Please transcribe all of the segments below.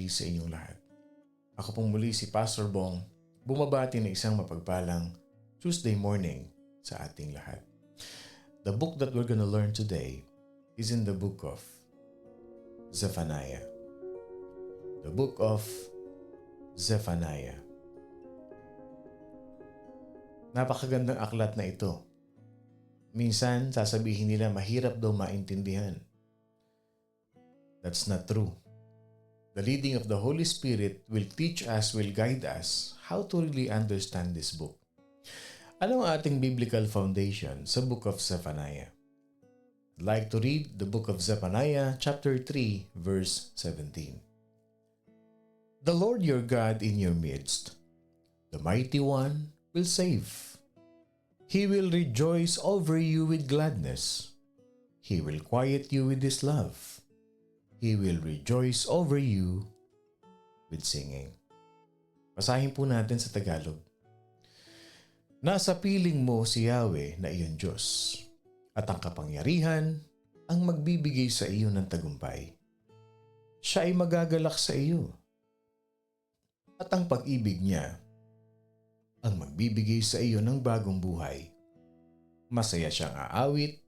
muli sa inyong lahat. Ako pong muli si Pastor Bong, bumabati ng isang mapagpalang Tuesday morning sa ating lahat. The book that we're gonna learn today is in the book of Zephaniah. The book of Zephaniah. Napakagandang aklat na ito. Minsan, sasabihin nila mahirap daw maintindihan. That's not true. The leading of the Holy Spirit will teach us, will guide us how to really understand this book. Ano ang ating biblical foundation sa book of Zephaniah? I'd like to read the book of Zephaniah chapter 3 verse 17. The Lord your God in your midst, the mighty one, will save. He will rejoice over you with gladness. He will quiet you with his love. He will rejoice over you with singing. Basahin po natin sa Tagalog. Nasa piling mo si Yahweh na iyong Diyos, at ang kapangyarihan ang magbibigay sa iyo ng tagumpay. Siya ay magagalak sa iyo, at ang pag-ibig niya ang magbibigay sa iyo ng bagong buhay. Masaya siyang aawit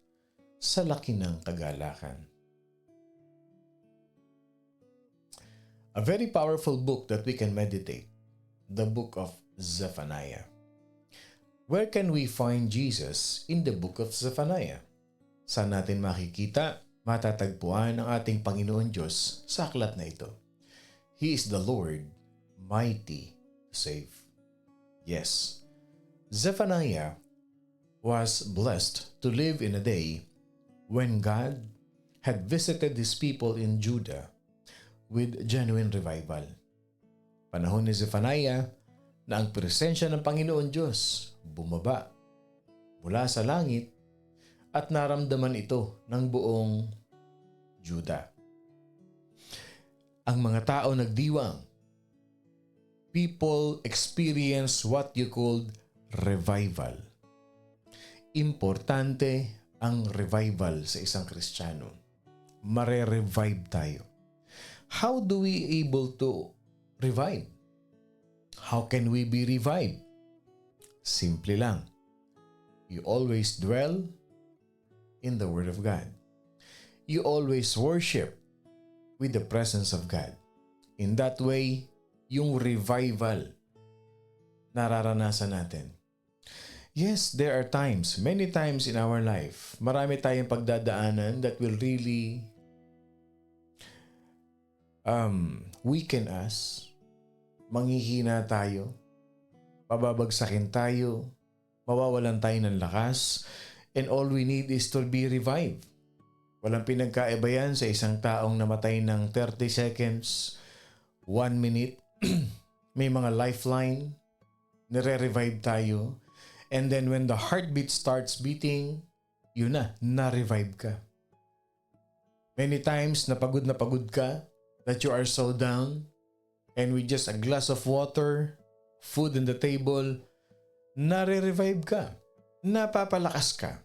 sa laki ng kagalakan. A very powerful book that we can meditate, the book of Zephaniah. Where can we find Jesus in the book of Zephaniah? Saan natin makikita, matatagpuan ang ating Panginoon Diyos sa aklat na ito? He is the Lord, mighty to save. Yes, Zephaniah was blessed to live in a day when God had visited His people in Judah with genuine revival. Panahon ni Zephaniah na ang presensya ng Panginoon Diyos bumaba mula sa langit at naramdaman ito ng buong Judah. Ang mga tao nagdiwang. People experience what you called revival. Importante ang revival sa isang Kristiyano. Mare-revive tayo. How do we able to revive? How can we be revived? Simple lang. You always dwell in the Word of God. You always worship with the presence of God. In that way, yung revival nararanasan natin. Yes, there are times, many times in our life, marami tayong pagdadaanan that will really weaken us, manghihina tayo, pababagsakin tayo, mawawalan tayo ng lakas, and all we need is to be revived. Walang pinagkaiba yan sa isang taong namatay ng 30 seconds, 1 minute, may mga lifeline, nire-revive tayo, and then when the heartbeat starts beating, yun na-revive ka. Many times, na pagod ka, that you are so down, and with just a glass of water, food on the table, nare-revive ka, napapalakas ka.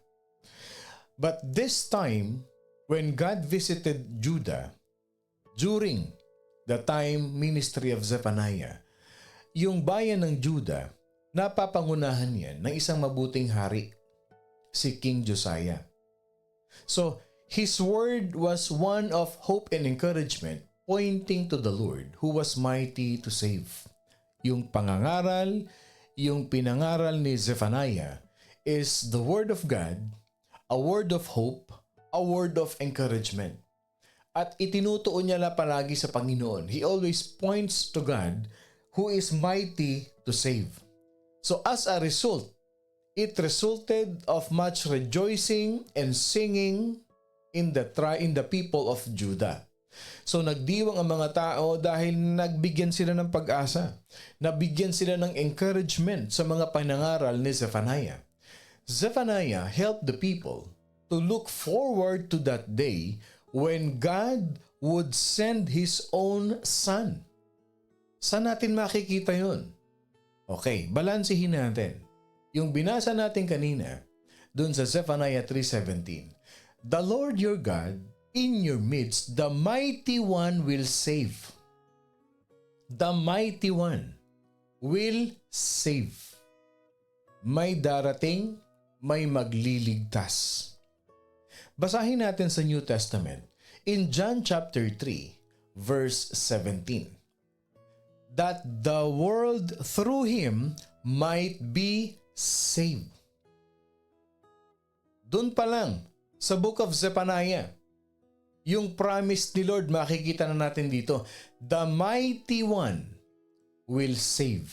But this time, when God visited Judah, during the time ministry of Zephaniah, yung bayan ng Judah, napapangunahan yan ng isang mabuting hari, si King Josiah. So, his word was one of hope and encouragement, pointing to the Lord who was mighty to save. Yung pangangaral, yung pinangaral ni Zephaniah is the word of God, a word of hope, a word of encouragement. At itinutuon niya la palagi sa Panginoon. He always points to God who is mighty to save. So as a result, it resulted of much rejoicing and singing in the people of Judah. So nagdiwang ang mga tao dahil nagbigyan sila ng pag-asa. Nabigyan sila ng encouragement sa mga panangaral ni Zephaniah. Zephaniah helped the people to look forward to that day when God would send His own Son. Saan natin makikita yun? Okay, balansihin natin. Yung binasa natin kanina, dun sa Zephaniah 3:17, the Lord your God, in your midst, the mighty one will save. The mighty one will save. May darating, may magliligtas. Basahin natin sa New Testament in John chapter 3 verse 17. That the world through him might be saved. Doon pa lang sa book of Zephaniah, yung promise ni Lord, makikita na natin dito, the mighty one will save.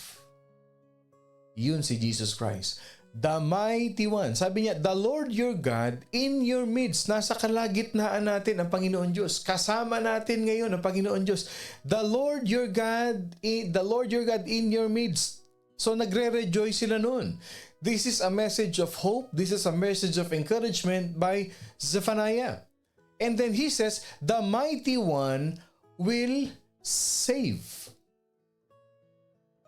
Yun si Jesus Christ. The mighty one. Sabi niya, the Lord your God in your midst. Nasa kalagitnaan natin ang Panginoon Diyos. Kasama natin ngayon ang Panginoon Diyos. The Lord your God in your midst. So nagre-rejoice sila noon. This is a message of hope. This is a message of encouragement by Zephaniah. And then he says, the mighty one will save.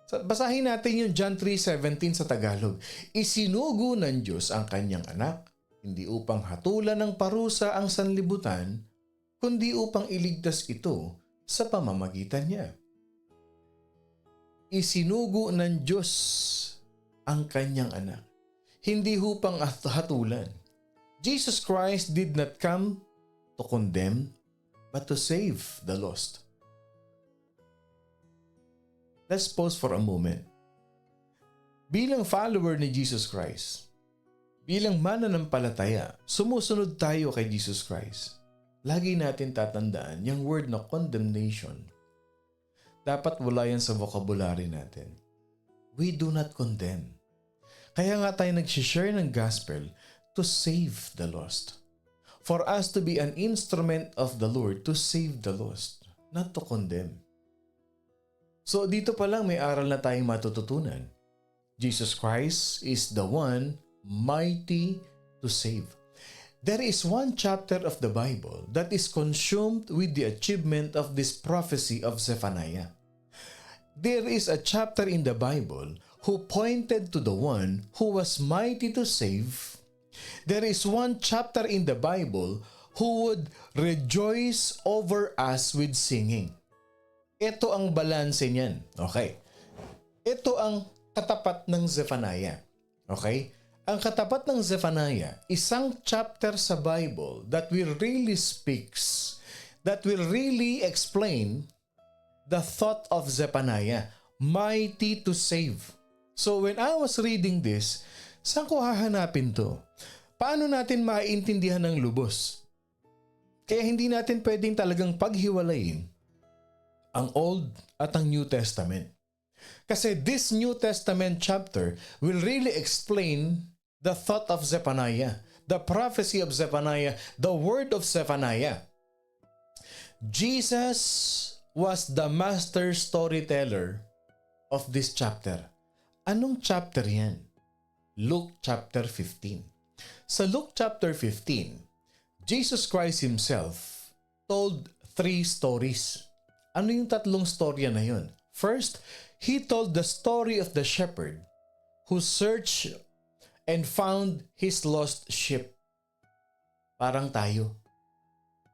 Basahin natin yung John 3:17 sa Tagalog. Isinugo ng Diyos ang kanyang anak, hindi upang hatulan ng parusa ang sanlibutan, kundi upang iligtas ito sa pamamagitan niya. Isinugo ng Diyos ang kanyang anak, hindi upang hatulan. Jesus Christ did not come to condemn, but to save the lost. Let's pause for a moment. Bilang follower ni Jesus Christ, bilang mananampalataya, sumusunod tayo kay Jesus Christ. Lagi natin tatandaan yung word na condemnation. Dapat wala yan sa vocabulary natin. We do not condemn. Kaya nga tayo nag-share ng gospel to save the lost. For us to be an instrument of the Lord to save the lost, not to condemn. So dito pa lang may aral na tayong matututunan. Jesus Christ is the one mighty to save. There is one chapter of the Bible that is consumed with the achievement of this prophecy of Zephaniah. There is a chapter in the Bible who pointed to the one who was mighty to save. There is one chapter in the Bible who would rejoice over us with singing. Ito ang balanse niyan. Okay. Ito ang katapat ng Zephaniah. Okay? Ang katapat ng Zephaniah, isang chapter sa Bible that will really speaks, that will really explain the thought of Zephaniah, mighty to save. So when I was reading this, saan ko hahanapin to? Paano natin maiintindihan ng lubos? Kaya hindi natin pwedeng talagang paghiwalayin ang Old at ang New Testament. Kasi this New Testament chapter will really explain the thought of Zephaniah, the prophecy of Zephaniah, the word of Zephaniah. Jesus was the master storyteller of this chapter. Anong chapter yan? Luke chapter 15. Sa Luke chapter 15, Jesus Christ Himself told 3 stories. Ano yung tatlong storya na yun? First, He told the story of the shepherd who searched and found his lost sheep. Parang tayo.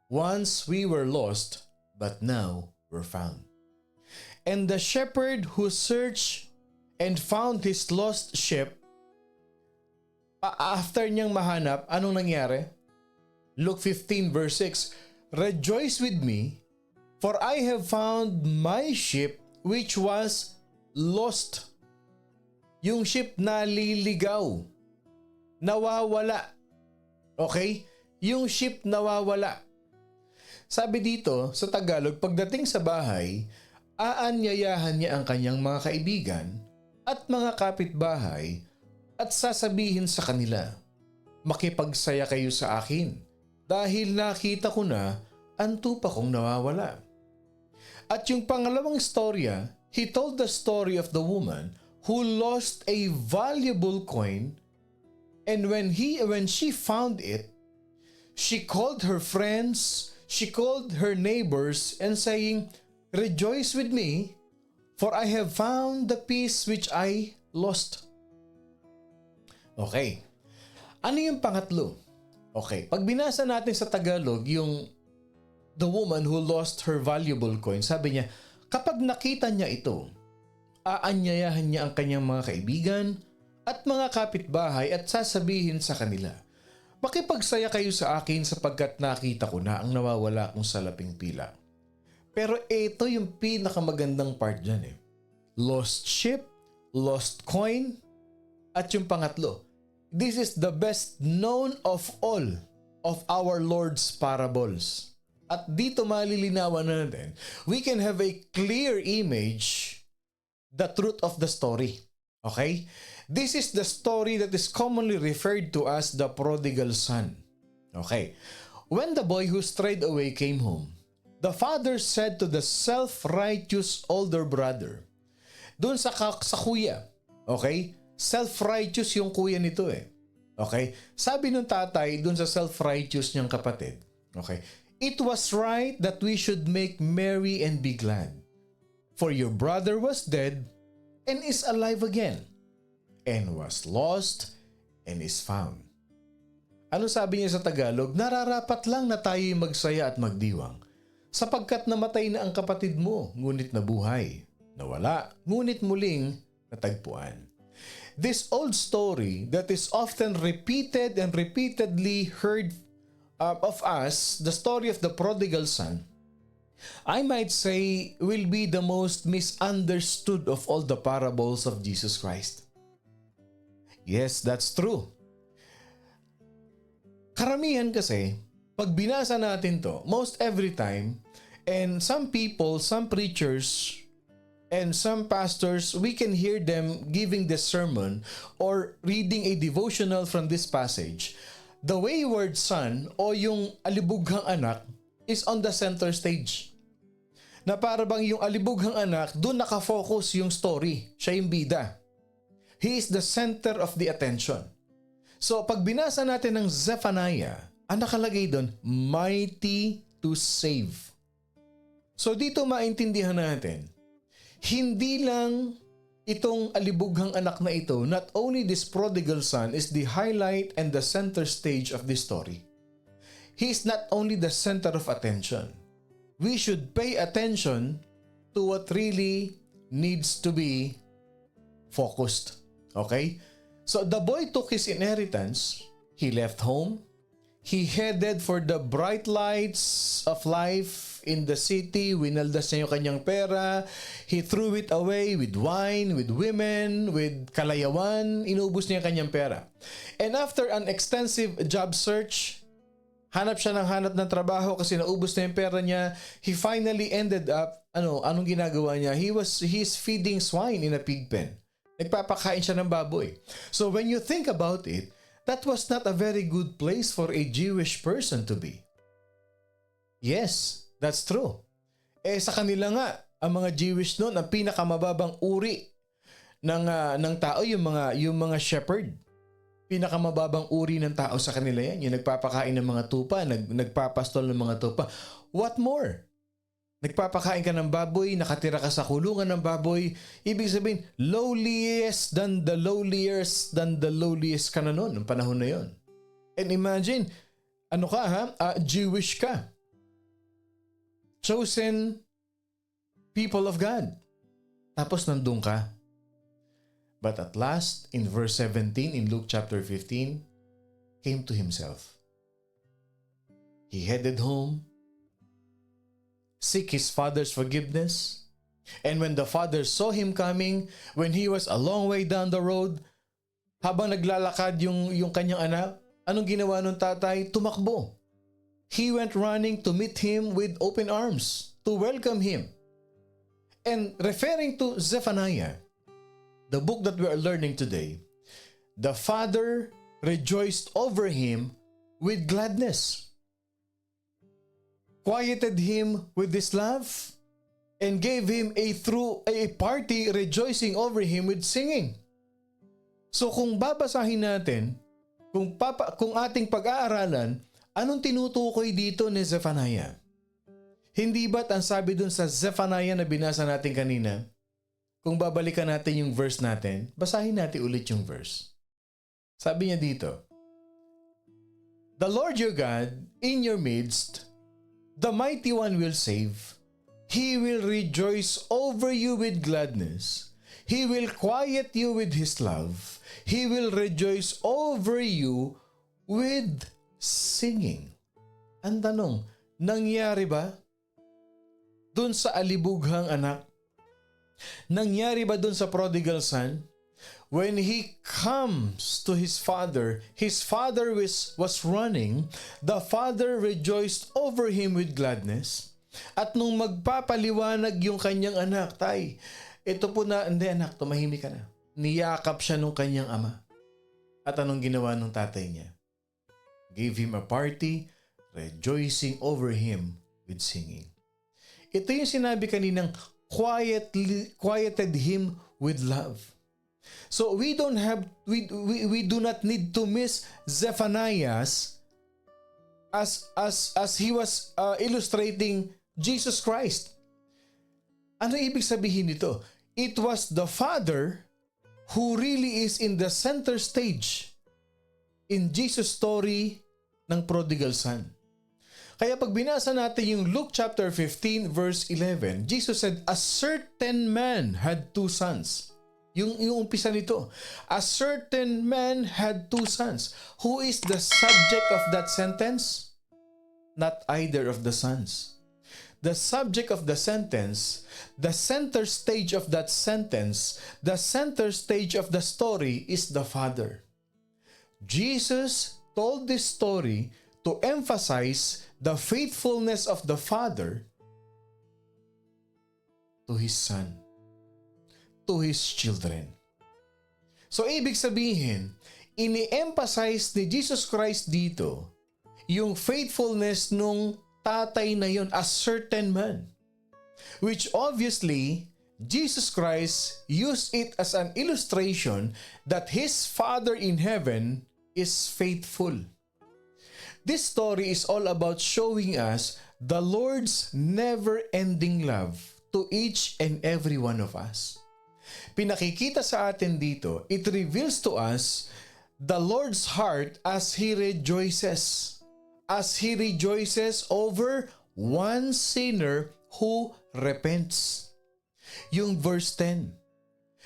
Once we were lost, but now we're found. And the shepherd who searched and found his lost sheep, after niyang mahanap, anong nangyari? Luke 15 verse 6, rejoice with me, for I have found my sheep which was lost. Yung sheep na liligaw, nawawala. Okay? Yung sheep nawawala. Sabi dito sa Tagalog, pagdating sa bahay, aanyayahan niya ang kanyang mga kaibigan at mga kapitbahay at sasabihin sa kanila, makipagsaya kayo sa akin dahil nakita ko na ang tupa kong nawawala. At yung pangalawang storya, he told the story of the woman who lost a valuable coin, and when she found it, she called her friends, she called her neighbors and saying, rejoice with me, for I have found the piece which I lost. Okay. Ano yung pangatlo? Okay. Pag binasa natin sa Tagalog yung the woman who lost her valuable coin, sabi niya, Kapag nakita niya ito, aanyayahan niya ang kanyang mga kaibigan at mga kapitbahay at sasabihin sa kanila, "Makipagsaya kayo sa akin sapagkat nakita ko na ang nawawala kong salaping pila." Pero ito yung pinakamagandang part dyan eh. Lost sheep, lost coin, at yung pangatlo, this is the best known of all of our Lord's parables. At dito malilinawan na natin, we can have a clear image, the truth of the story. Okay? This is the story that is commonly referred to as the prodigal son. Okay. When the boy who strayed away came home, the father said to the self-righteous older brother, doon sa kuya, okay? Self-righteous yung kuya nito eh. Okay? Sabi nung tatay doon sa self-righteous niyang kapatid, okay? "It was right that we should make merry and be glad. For your brother was dead and is alive again, and was lost and is found." Ano sabi niya sa Tagalog? Nararapat lang na tayo magsaya at magdiwang, sapagkat namatay na ang kapatid mo, ngunit nabuhay. Nawala, ngunit muling natagpuan. This old story that is often repeated and repeatedly heard of us, the story of the prodigal son, I might say will be the most misunderstood of all the parables of Jesus Christ. Yes, that's true. Karamihan kasi, pag binasa natin to, most every time, and some people, some preachers, and some pastors, we can hear them giving the sermon or reading a devotional from this passage. The wayward son o yung alibughang anak is on the center stage. Na para bang yung alibughang anak, doon nakafocus yung story. Siya yung bida. He is the center of the attention. So pag binasa natin ng Zephaniah, ang nakalagay doon, mighty to save. So dito maintindihan natin, hindi lang itong alibughang anak na ito, not only this prodigal son is the highlight and the center stage of this story. He is not only the center of attention. We should pay attention to what really needs to be focused. Okay? So the boy took his inheritance, he left home, he headed for the bright lights of life in the city, winaldas niya yung kanyang pera, he threw it away with wine, with women, with kalayawan, inubos niya yung kanyang pera. And after an extensive job search, hanap siya ng trabaho kasi naubos na yung pera niya, he finally ended up, anong ginagawa niya? He's feeding swine in a pig pen. Nagpapakain siya ng baboy. So when you think about it, that was not a very good place for a Jewish person to be. Yes, that's true. Sa kanila nga, ang mga Jewish noon, ang pinakamababang uri ng tao, yung mga shepherd. Pinakamababang uri ng tao sa kanila yan. Yung nagpapakain ng mga tupa, nagpapastol ng mga tupa. What more? Nagpapakain ka ng baboy, nakatira ka sa kulungan ng baboy, ibig sabihin, lowliest than the lowliest ka na noon, ng panahon na yon. And imagine, Jewish ka. Chosen people of God. Tapos nandun ka. But at last, in verse 17, in Luke chapter 15, came to himself. He headed home, seek his father's forgiveness. And when the father saw him coming, when he was a long way down the road, habang naglalakad yung kanyang anak, anong ginawa ng tatay? Tumakbo. He went running to meet him with open arms, to welcome him. And referring to Zephaniah, the book that we are learning today, the father rejoiced over him with gladness, quieted him with his love, and gave him a party rejoicing over him with singing. So kung babasahin natin, kung ating pag-aaralan, anong tinutukoy dito ni Zephaniah? Hindi ba't ang sabi dun sa Zephaniah na binasa natin kanina, kung babalikan natin yung verse natin, basahin natin ulit yung verse. Sabi niya dito, "The Lord your God in your midst, the mighty one will save. He will rejoice over you with gladness. He will quiet you with His love. He will rejoice over you with singing. Ang tanong, nangyari ba dun sa alibughang anak? Nangyari ba dun sa prodigal son? When he comes to his father was running, the father rejoiced over him with gladness. At nung magpapaliwanag yung kanyang anak, tay, ito po na, hindi anak, tumahimik ka na. Niyakap siya nung kanyang ama. At anong ginawa nung tatay niya? Gave him a party, rejoicing over him with singing. Ito yung sinabi kaninang quieted him with love. So we do not need to miss Zephaniah as he was illustrating Jesus Christ. Ano ibig sabihin nito? It was the Father who really is in the center stage in Jesus' story ng prodigal son. Kaya pag binasa natin yung Luke chapter 15 verse 11, Jesus said, a certain man had two sons. Yung umpisa nito, a certain man had two sons. Who is the subject of that sentence? Not either of the sons. The subject of the sentence, the center stage of that sentence, the center stage of the story is the Father. Jesus told this story to emphasize the faithfulness of the Father to His Son, to His children. So, ibig sabihin, ini-emphasize ni Jesus Christ dito yung faithfulness nung tatay na yon, a certain man. Which obviously, Jesus Christ used it as an illustration that His Father in heaven is faithful. This story is all about showing us the Lord's never-ending love to each and every one of us. Pinakikita sa atin dito, it reveals to us the Lord's heart as He rejoices. As He rejoices over one sinner who repents. Yung verse 10.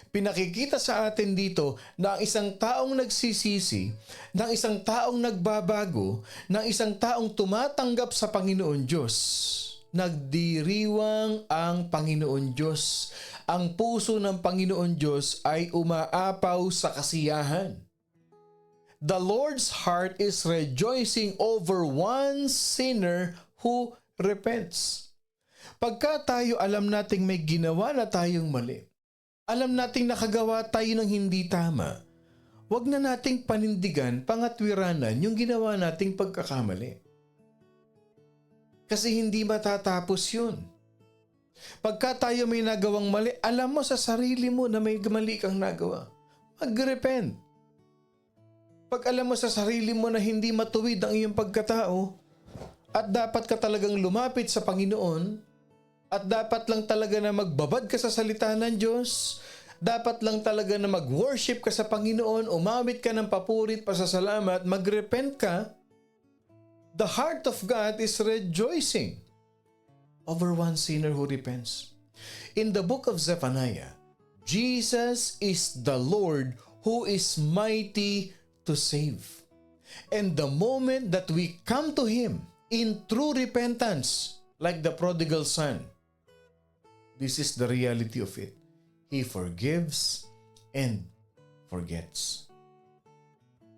Pinakikita sa atin dito na ang isang taong nagsisisi, ng isang taong nagbabago, ng isang taong tumatanggap sa Panginoon Diyos. Nagdiriwang ang Panginoon Diyos. Ang puso ng Panginoon Diyos ay umaapaw sa kasiyahan. The Lord's heart is rejoicing over one sinner who repents. Pagka tayo alam nating may ginawa na tayong mali, alam nating nakagawa tayo ng hindi tama, wag na nating panindigan, pangatwiranan yung ginawa nating pagkakamali. Kasi hindi matatapos yun. Pagka tayo may nagawang mali, alam mo sa sarili mo na may mali kang nagawa, mag-repent. Pag alam mo sa sarili mo na hindi matuwid ang iyong pagkatao at dapat ka talagang lumapit sa Panginoon at dapat lang talaga na magbabad ka sa salita ng Diyos, dapat lang talaga na mag-worship ka sa Panginoon, umawit ka ng papurit, pasasalamat, mag-repent ka, the heart of God is rejoicing over one sinner who repents. In the book of Zephaniah, Jesus is the Lord who is mighty to save. And the moment that we come to Him in true repentance, like the prodigal son, this is the reality of it. He forgives and forgets.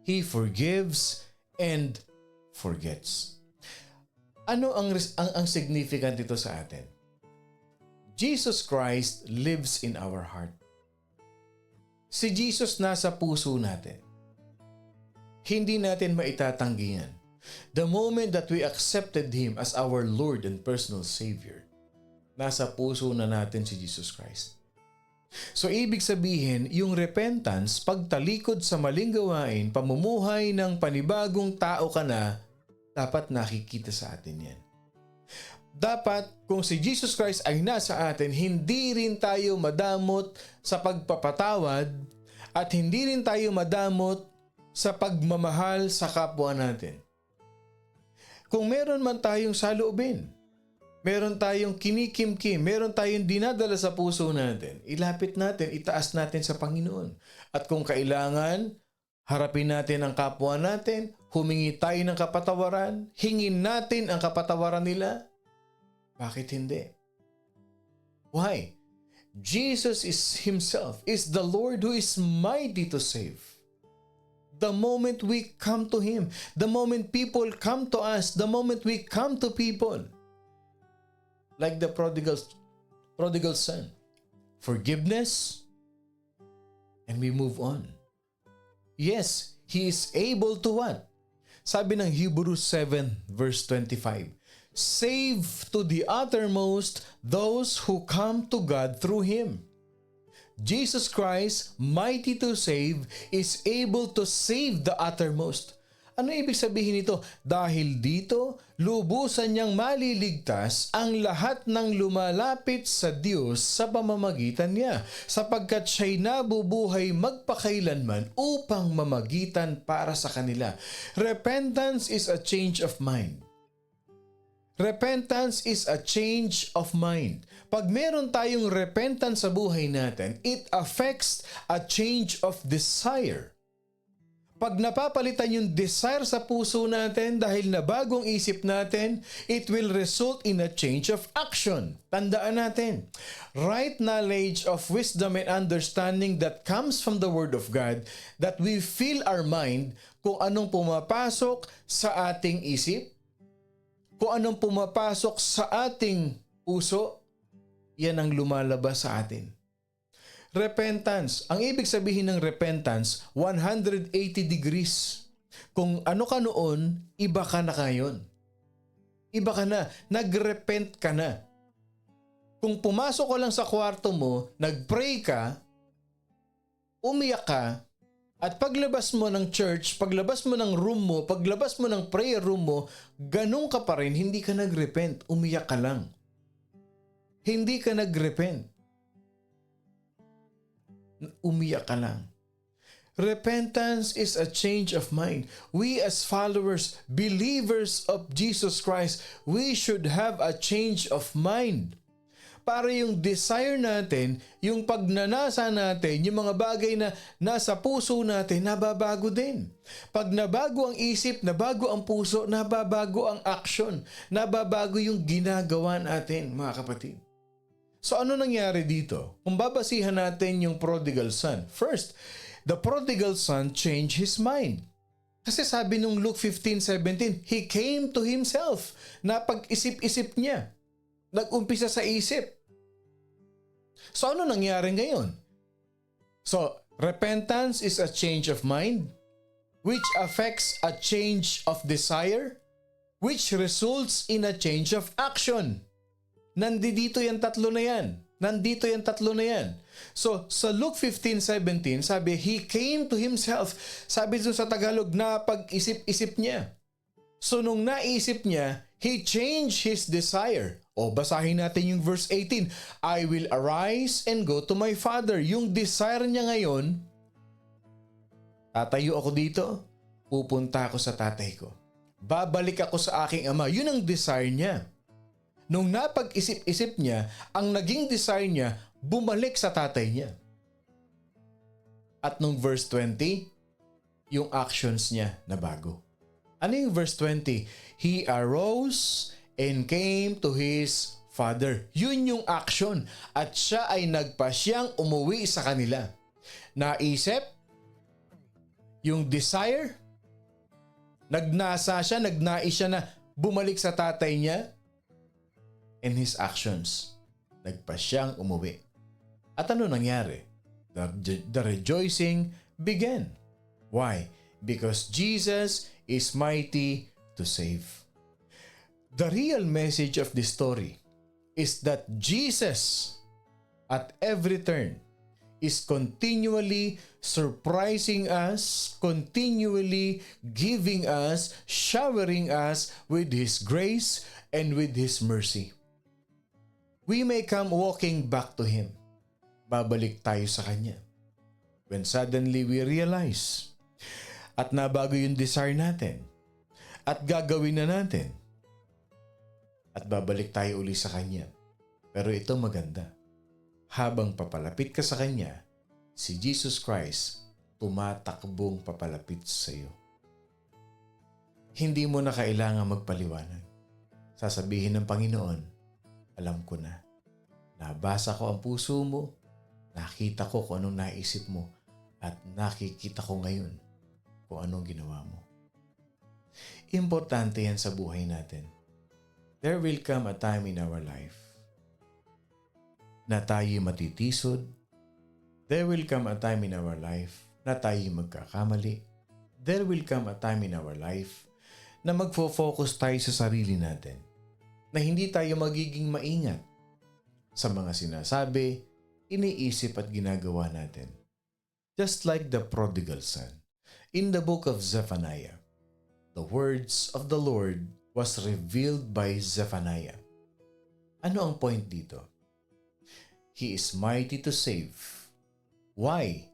He forgives and forgets. Ano ang significant ito sa atin? Jesus Christ lives in our heart. Si Jesus nasa puso natin. Hindi natin maitatanggi yan. The moment that we accepted Him as our Lord and personal Savior, nasa puso na natin si Jesus Christ. So ibig sabihin, yung repentance, pagtalikod sa maling gawain, pamumuhay ng panibagong tao ka na, dapat nakikita sa atin yan. Dapat kung si Jesus Christ ay nasa atin, hindi rin tayo madamot sa pagpapatawad at hindi rin tayo madamot sa pagmamahal sa kapwa natin. Kung meron man tayong saloobin, meron tayong kinikimkim, meron tayong dinadala sa puso natin, ilapit natin, itaas natin sa Panginoon. At kung kailangan, harapin natin ang kapwa natin, humingi tayo ng kapatawaran, hingin natin ang kapatawaran nila. Bakit hindi? Why? Jesus Himself is the Lord who is mighty to save. The moment we come to Him, the moment people come to us, the moment we come to people, like the prodigal son, forgiveness, and we move on. Yes, He is able to what? Sabi ng Hebrews 7 verse 25, save to the uttermost those who come to God through Him. Jesus Christ, mighty to save, is able to save the uttermost. Ano ibig sabihin nito? Dahil dito, lubusan niyang maliligtas ang lahat ng lumalapit sa Diyos sa pamamagitan niya, sapagkat siya'y nabubuhay magpakailanman upang mamagitan para sa kanila. Repentance is a change of mind. Repentance is a change of mind. Pag meron tayong repentance sa buhay natin, it affects a change of desire. Pag napapalitan yung desire sa puso natin dahil na bagong isip natin, it will result in a change of action. Tandaan natin, right knowledge of wisdom and understanding that comes from the Word of God, that we fill our mind kung anong pumapasok sa ating isip, kung anong pumapasok sa ating puso, yan ang lumalabas sa atin. Repentance. Ang ibig sabihin ng repentance, 180 degrees. Kung ano ka noon, iba ka na ngayon. Iba ka na. Nagrepent ka na. Kung pumasok ka lang sa kwarto mo, nagpray ka, umiyak ka, at paglabas mo ng church, paglabas mo ng room mo, paglabas mo ng prayer room mo, ganun ka pa rin, hindi ka nagrepent, umiyak ka lang. Hindi ka nagrepent. Umiyak ka lang. Repentance is a change of mind. We as followers, believers of Jesus Christ, we should have a change of mind. Para yung desire natin, yung pagnanasa natin, yung mga bagay na nasa puso natin, nababago din. Pag nabago ang isip, nabago ang puso, nababago ang action, nababago yung ginagawa natin, mga kapatid. So ano nangyari dito? Kung babasihan natin yung prodigal son. First, the prodigal son changed his mind. Kasi sabi nung Luke 15:17, he came to himself. Napag-isip-isip niya. Nag-umpisa sa isip. So ano nangyari ngayon? So, repentance is a change of mind, which affects a change of desire, which results in a change of action. Nandito yung tatlo na yan. Nandito yung tatlo na yan. So, sa Luke 15:17, sabi, he came to himself. Sabi doon sa Tagalog, napag-isip-isip niya. So, nung naisip niya, he changed his desire. O, basahin natin yung verse 18. I will arise and go to my father. Yung desire niya ngayon, tatayo ako dito, pupunta ako sa tatay ko. Babalik ako sa aking ama. Yun ang desire niya. Nung napag-isip-isip niya, ang naging desire niya, bumalik sa tatay niya. At nung verse 20, yung actions niya na bago. Ano yung verse 20? He arose and came to his father. Yun yung action. At siya ay nagpasyang umuwi sa kanila. Naisip, yung desire, nagnasa siya, nagnais siya na bumalik sa tatay niya, and his actions, nagpasyang umuwi. At ano nangyari? The rejoicing began. Why? Because Jesus is mighty to save. The real message of this story is that Jesus, at every turn, is continually surprising us, continually giving us, showering us with His grace and with His mercy. We may come walking back to Him. Babalik tayo sa Kanya. When suddenly we realize at nabago yung desire natin at gagawin na natin. at babalik tayo uli sa Kanya. Pero ito maganda. Habang papalapit ka sa Kanya, si Jesus Christ tumatakbong papalapit sa iyo. Hindi mo na kailangan magpaliwanag. Sasabihin ng Panginoon, alam ko na. Nabasa ko ang puso mo, nakita ko kung anong naisip mo, at nakikita ko ngayon kung anong ginawa mo. Importante yan sa buhay natin. There will come a time in our life na tayo matitisod. There will come a time in our life na tayo magkakamali. There will come a time in our life na magfo-focus tayo sa sarili natin. Na hindi tayo magiging maingat sa mga sinasabi, iniisip at ginagawa natin. Just like the prodigal son. In the book of Zephaniah, the words of the Lord was revealed by Zephaniah. Ano ang point dito? He is mighty to save. Why?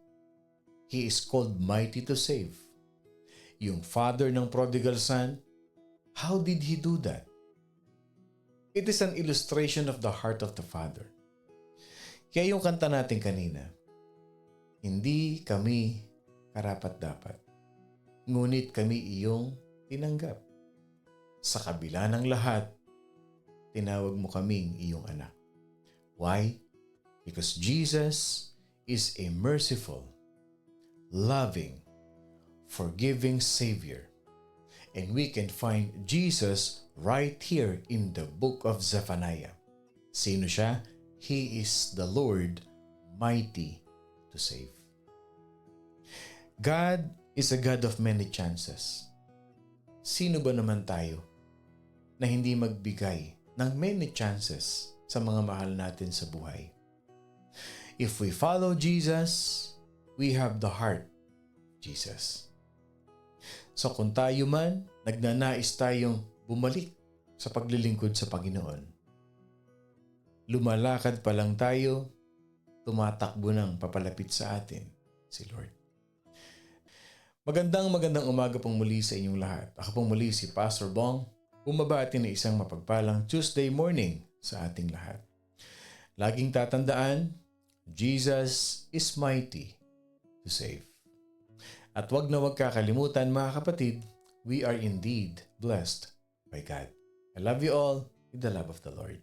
He is called mighty to save. Yung father ng prodigal son, how did he do that? It is an illustration of the heart of the Father. Kaya yung kanta natin kanina, hindi kami karapat-dapat, ngunit kami iyong tinanggap. Sa kabila ng lahat, tinawag mo kaming iyong anak. Why? Because Jesus is a merciful, loving, forgiving Savior. And we can find Jesus right here in the book of Zephaniah. Sino siya? He is the Lord, mighty to save. God is a God of many chances. Sino ba naman tayo na hindi magbigay ng many chances sa mga mahal natin sa buhay? If we follow Jesus, we have the heart of Jesus. So kung tayo man, nagnanais tayong bumalik sa paglilingkod sa Panginoon, lumalakad pa lang tayo, tumatakbo ng papalapit sa atin si Lord. Magandang umaga pong muli sa inyong lahat. Ako pong muli si Pastor Bong, bumabati na isang mapagpalang Tuesday morning sa ating lahat. Laging tatandaan, Jesus is mighty to save. At wag na wag kakalimutan mga kapatid, we are indeed blessed by God. I love you all with the love of the Lord.